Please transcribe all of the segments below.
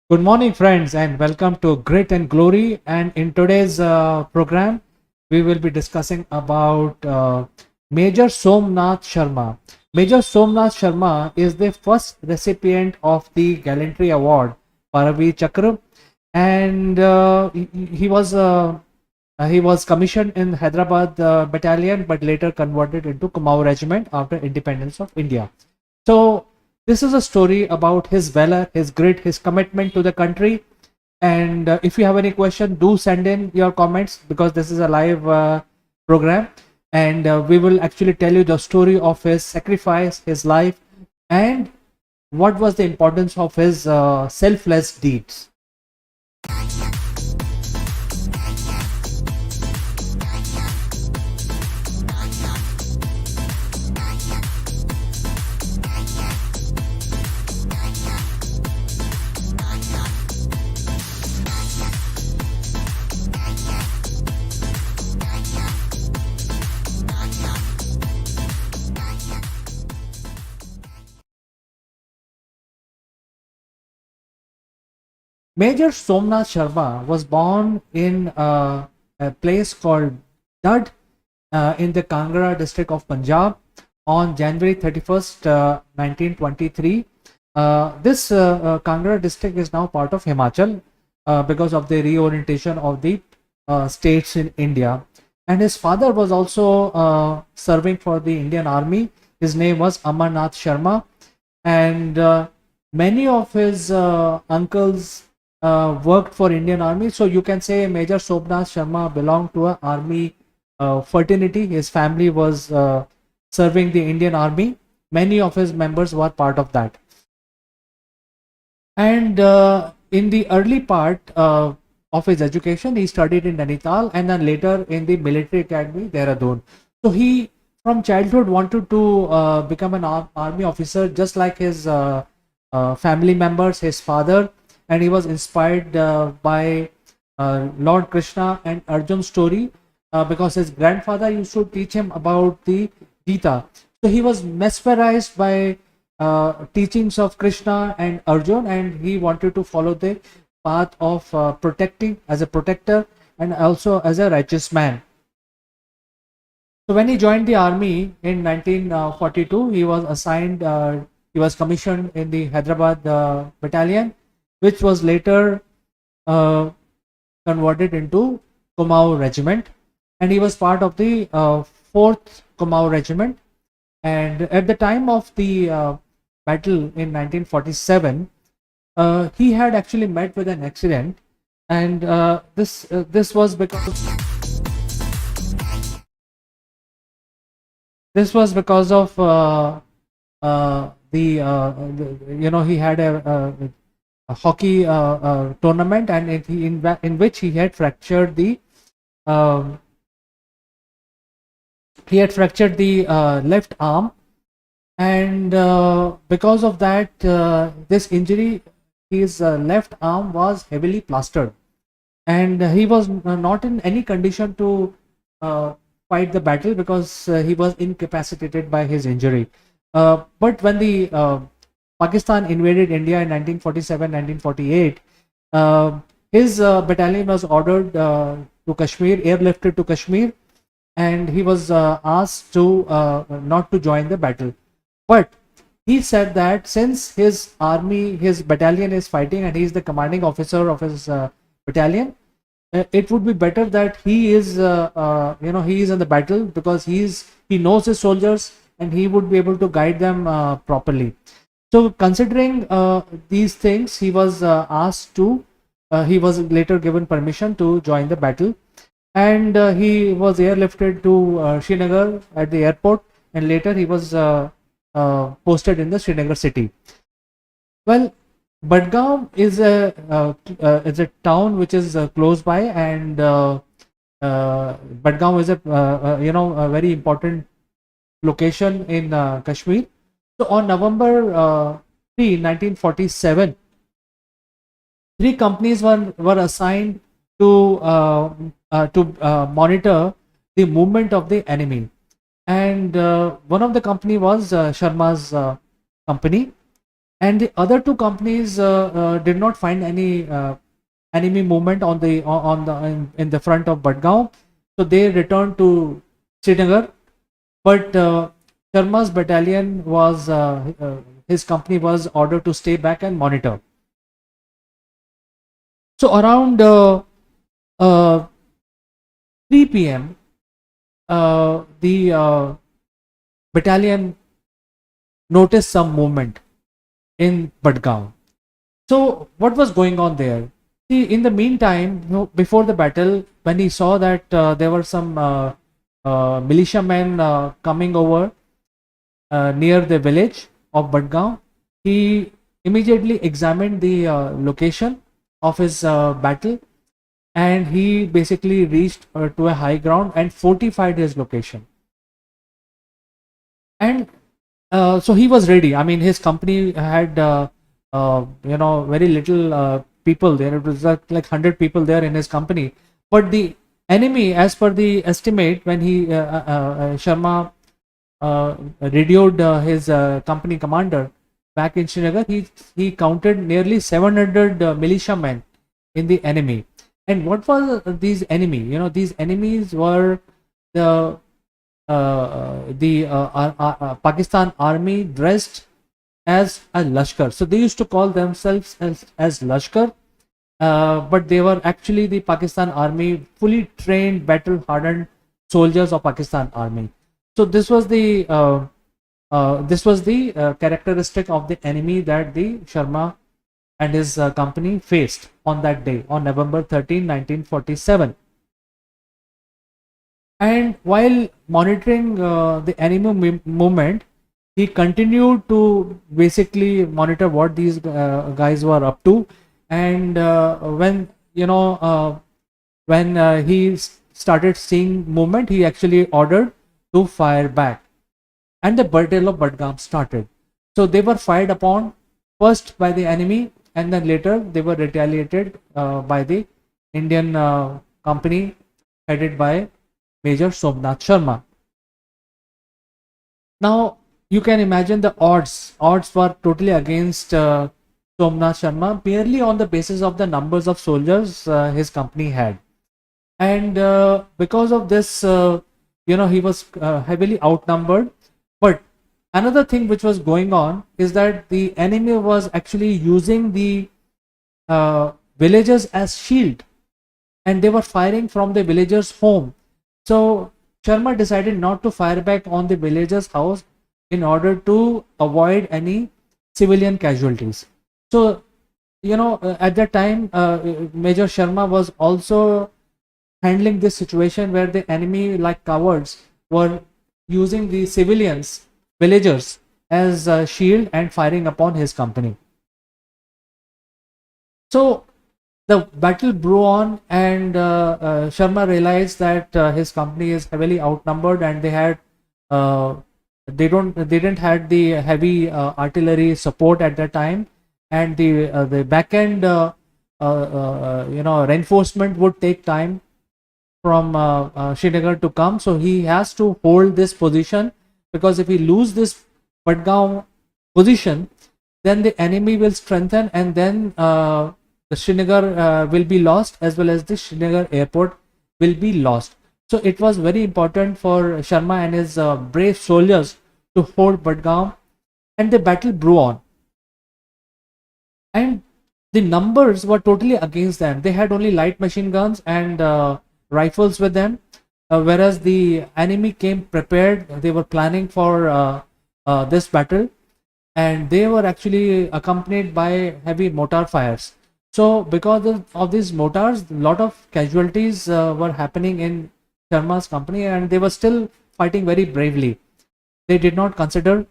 Good morning, friends, and welcome to Grit and Glory. And in today's program, we will be discussing about Major Somnath Sharma. Major Somnath Sharma is the first recipient of the Gallantry Award, Paravi Chakra, and he was commissioned in Hyderabad battalion, but later converted into Kumaon Regiment after independence of India. So this is a story about his valor, his grit, his commitment to the country. And if you have any question, do send in your comments because this is a live program, and we will actually tell you the story of his sacrifice, his life, and what was the importance of his selfless deeds. Major Somnath Sharma was born in a place called Dud in the Kangra district of Punjab on January 31st, 1923. This Kangra district is now part of Himachal because of the reorientation of the states in India. And his father was also serving for the Indian Army. His name was Amarnath Sharma, and many of his uncles worked for Indian Army. So you can say Major Somnath Sharma belonged to an army fraternity. His family was serving the Indian Army. Many of his members were part of that. And in the early part of his education, he studied in Nainital and then later in the military academy, Dehradun. So he, from childhood, wanted to become an army officer, just like his family members, his father, and he was inspired by Lord Krishna and Arjun's story because his grandfather used to teach him about the Gita. So he was mesmerized by teachings of Krishna and Arjun, and he wanted to follow the path of protecting as a protector and also as a righteous man. So when he joined the army in 1942, he was commissioned in the Hyderabad battalion, which was later uh, converted into Kumaon Regiment, and he was part of the 4th Kumaon Regiment. And at the time of the battle in 1947, he had actually met with an accident, and this was because of he had a hockey tournament, and in which um, he had fractured the left arm, and because of that this injury, his left arm was heavily plastered, and he was not in any condition to fight the battle because he was incapacitated by his injury. But when the Pakistan invaded India in 1947-1948, his battalion was ordered to Kashmir, airlifted to Kashmir, and he was asked to not to join the battle. But he said that since his battalion is fighting, and he is the commanding officer of his battalion, it would be better that he is in the battle because he knows his soldiers and he would be able to guide them properly. So considering these things, he was later given permission to join the battle, and he was airlifted to Srinagar at the airport, and later he was posted in the Srinagar city. Well, Badgaon is a town which is close by, and Badgaon is a very important location in Kashmir. So on November 3, 1947, three companies were assigned to monitor the movement of the enemy, and one of the company was Sharma's company, and the other two companies did not find any enemy movement on the in the front of Badgaon, so they returned to Srinagar. But Sharma's battalion was his company was ordered to stay back and monitor. So around uh, 3 p.m., the battalion noticed some movement in Badgaon. So what was going on there? See, in the meantime, before the battle, when he saw that there were some militiamen coming over near the village of Badgaon, he immediately examined the location of his battle, and he basically reached to a high ground and fortified his location. And so he was ready. I mean, his company had very little people there. It was like 100 people there in his company, but the enemy, as per the estimate, when he Sharma radioed his company commander back in Srinagar, he counted nearly 700 militiamen in the enemy. And what was these enemy? These enemies were the Pakistan army dressed as a Lashkar. So they used to call themselves as Lashkar, but they were actually the Pakistan army, fully trained, battle hardened soldiers of Pakistan army. So this was the characteristic of the enemy that the Sharma and his company faced on that day, on November 13, 1947. And while monitoring the enemy movement, he continued to basically monitor what these guys were up to. And when he started seeing movement, he actually ordered to fire back, and the Battle of Badgaon started. So they were fired upon first by the enemy, and then later they were retaliated by the Indian company headed by Major Somnath Sharma. Now you can imagine the odds. Odds were totally against Somnath Sharma, merely on the basis of the numbers of soldiers his company had. And because of this, he was heavily outnumbered. But another thing which was going on is that the enemy was actually using the villagers as shield, and they were firing from the villagers' home. So Sharma decided not to fire back on the villagers' house in order to avoid any civilian casualties. So, at that time, Major Sharma was also handling this situation where the enemy, like cowards, were using the civilians, villagers, as a shield and firing upon his company. So the battle brew on, and Sharma realized that his company is heavily outnumbered, and uh, they didn't had the heavy artillery support at that time, and the back end reinforcement would take time from Srinagar to come. So he has to hold this position, because if he lose this Badgaon position, then the enemy will strengthen, and then the Srinagar will be lost, as well as the Srinagar airport will be lost. So it was very important for Sharma and his brave soldiers to hold Badgaon, and the battle brew on. And the numbers were totally against them. They had only light machine guns and rifles with them, whereas the enemy came prepared. They were planning for this battle, and they were actually accompanied by heavy mortar fires. So because of these mortars, a lot of casualties were happening in Sharma's company, and they were still fighting very bravely. They did not consider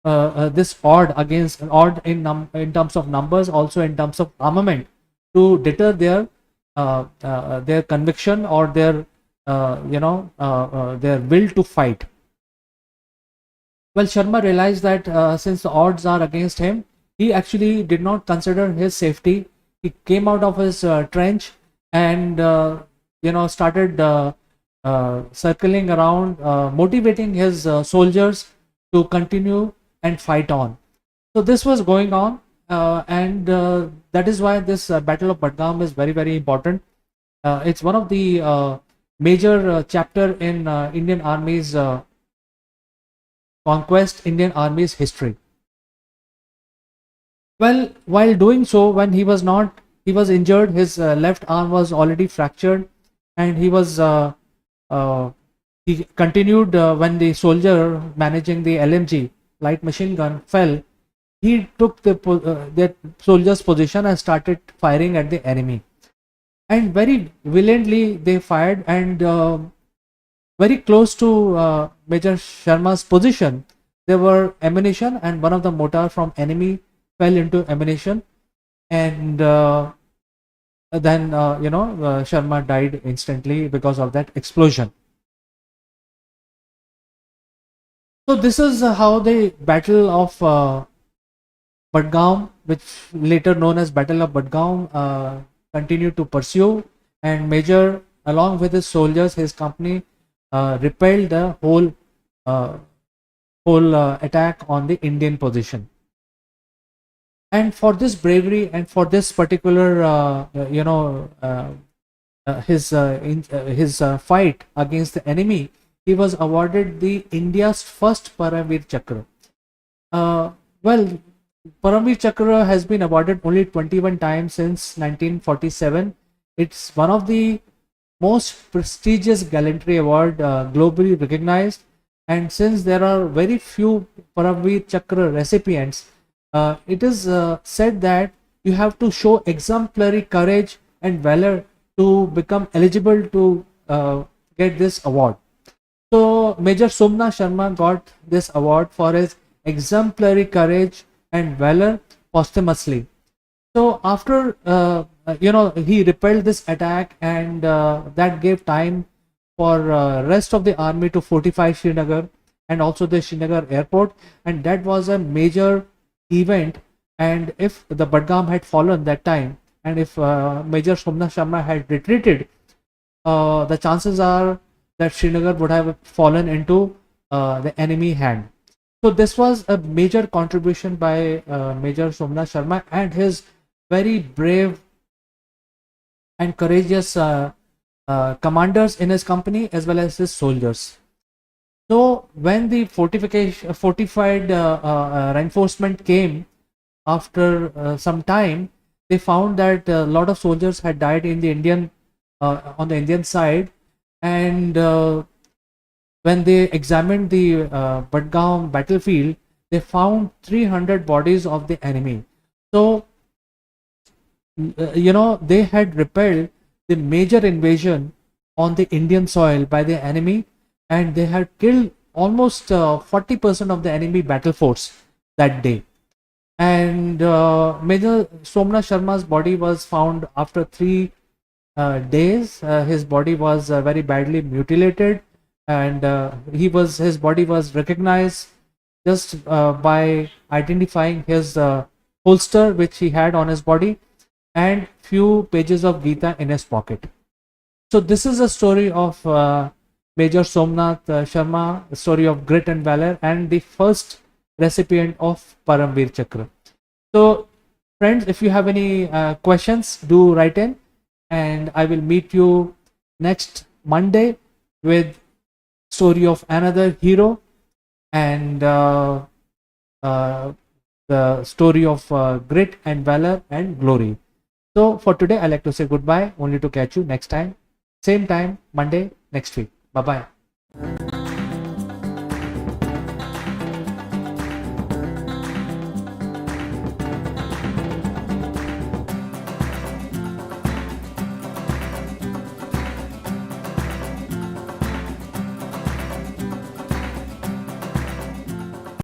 this odd in terms of numbers, also in terms of armament, to deter their conviction or their their will to fight. Well, Sharma realized that since the odds are against him, he actually did not consider his safety. He came out of his trench and started circling around, motivating his soldiers to continue and fight on. So this was going on, and that is why this Battle of Budgam is very, very important. It's one of the major chapter in Indian Army's conquest, Indian Army's history. Well, while doing so, when he was injured. His left arm was already fractured, and uh, he continued when the soldier managing the LMG light machine gun fell. He took that soldier's position and started firing at the enemy. And very valiantly they fired, and very close to Major Sharma's position, there were ammunition, and one of the mortar from enemy fell into ammunition, and then Sharma died instantly because of that explosion. So this is how the Battle of Budgaum, which later known as Battle of Budgaum, continued to pursue, and Major, along with his soldiers, his company, repelled the uh, whole attack on the Indian position. And for this bravery and for this particular, his fight against the enemy, he was awarded the India's first Paramveer Chakra. Well, Paramveer Chakra has been awarded only 21 times since 1947. It's one of the most prestigious gallantry award globally recognized. And since there are very few Paramveer Chakra recipients, it is said that you have to show exemplary courage and valor to become eligible to get this award. So Major Somnath Sharma got this award for his exemplary courage and valor posthumously. So after he repelled this attack, and that gave time for rest of the army to fortify Srinagar and also the Srinagar airport, and that was a major event. And if the Budgam had fallen that time, and if Major Somnath Sharma had retreated, the chances are that Srinagar would have fallen into the enemy hand. So this was a major contribution by Major Somnath Sharma and his very brave and courageous commanders in his company, as well as his soldiers. So when the fortified reinforcement came after some time, they found that a lot of soldiers had died in the on the Indian side, and when they examined the Budgaum battlefield, they found 300 bodies of the enemy. So they had repelled the major invasion on the Indian soil by the enemy, and they had killed almost 40% of the enemy battle force that day. And Major Somnath Sharma's body was found after 3 days. His body was very badly mutilated, and his body was recognized just by identifying his holster which he had on his body, and few pages of Gita in his pocket. So this is a story of Major Somnath Sharma, the story of grit and valor, and the first recipient of Paramveer Chakra. So friends, if you have any questions, do write in, and I will meet you next Monday with story of another hero, and uh, the story of grit and valor and glory. So for today, I like to say goodbye, only to catch you next time, same time, Monday next week. Bye bye.